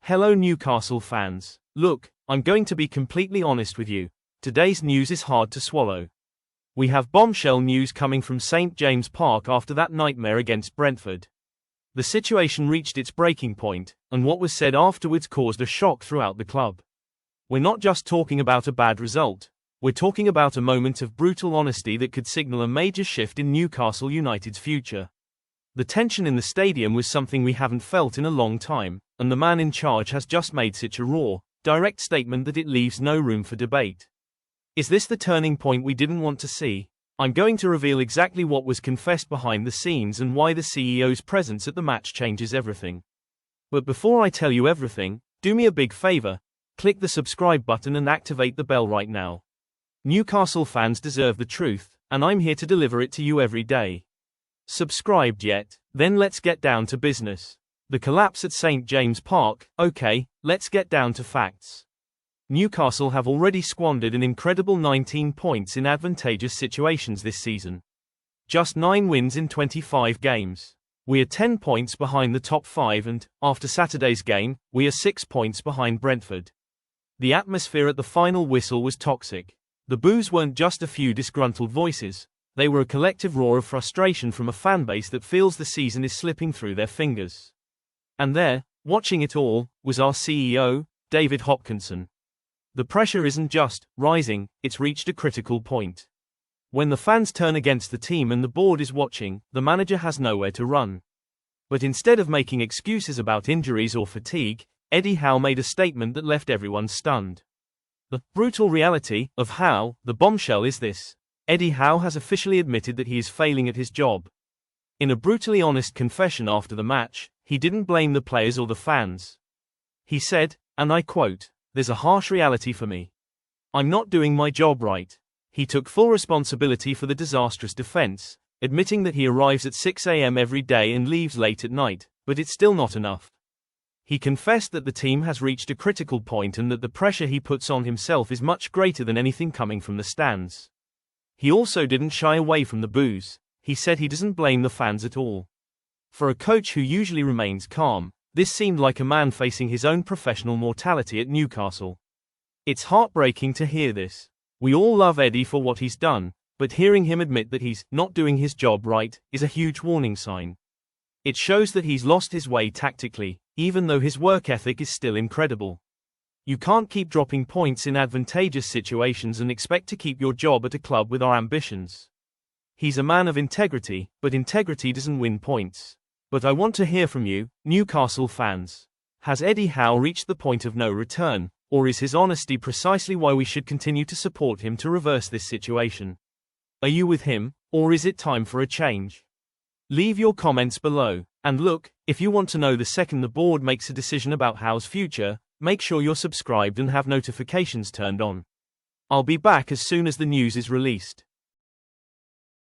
Hello Newcastle fans. Look, I'm going to be completely honest with you. Today's news is hard to swallow. We have bombshell news coming from St James Park after that nightmare against Brentford. The situation reached its breaking point, and what was said afterwards caused a shock throughout the club. We're not just talking about a bad result. We're talking about a moment of brutal honesty that could signal a major shift in Newcastle United's future. The tension in the stadium was something we haven't felt in a long time, and the man in charge has just made such a raw, direct statement that it leaves no room for debate. Is this the turning point we didn't want to see? I'm going to reveal exactly what was confessed behind the scenes and why the CEO's presence at the match changes everything. But before I tell you everything, do me a big favor, click the subscribe button and activate the bell right now. Newcastle fans deserve the truth, and I'm here to deliver it to you every day. Subscribed yet? Then let's get down to business. The collapse at St James Park. Okay, let's get down to facts. Newcastle have already squandered an incredible 19 points in advantageous situations this season. Just 9 wins in 25 games. We are 10 points behind the top 5 and, after Saturday's game, we are 6 points behind Brentford. The atmosphere at the final whistle was toxic. The boos weren't just a few disgruntled voices. They were a collective roar of frustration from a fanbase that feels the season is slipping through their fingers. And there, watching it all, was our CEO, David Hopkinson. The pressure isn't just rising, it's reached a critical point. When the fans turn against the team and the board is watching, the manager has nowhere to run. But instead of making excuses about injuries or fatigue, Eddie Howe made a statement that left everyone stunned. The brutal reality of HOWE, the bombshell is this. Eddie Howe has officially admitted that he is failing at his job. In a brutally honest confession after the match, he didn't blame the players or the fans. He said, and I quote, "There's a harsh reality for me. I'm not doing my job right." He took full responsibility for the disastrous defense, admitting that he arrives at 6 a.m. every day and leaves late at night, but it's still not enough. He confessed that the team has reached a critical point and that the pressure he puts on himself is much greater than anything coming from the stands. He also didn't shy away from the boos. He said he doesn't blame the fans at all. For a coach who usually remains calm, this seemed like a man facing his own professional mortality at Newcastle. It's heartbreaking to hear this. We all love Eddie for what he's done, but hearing him admit that he's not doing his job right is a huge warning sign. It shows that he's lost his way tactically, even though his work ethic is still incredible. You can't keep dropping points in advantageous situations and expect to keep your job at a club with our ambitions. He's a man of integrity, but integrity doesn't win points. But I want to hear from you, Newcastle fans. Has Eddie Howe reached the point of no return, or is his honesty precisely why we should continue to support him to reverse this situation? Are you with him, or is it time for a change? Leave your comments below. And look, if you want to know the second the board makes a decision about Howe's future, make sure you're subscribed and have notifications turned on. I'll be back as soon as the news is released.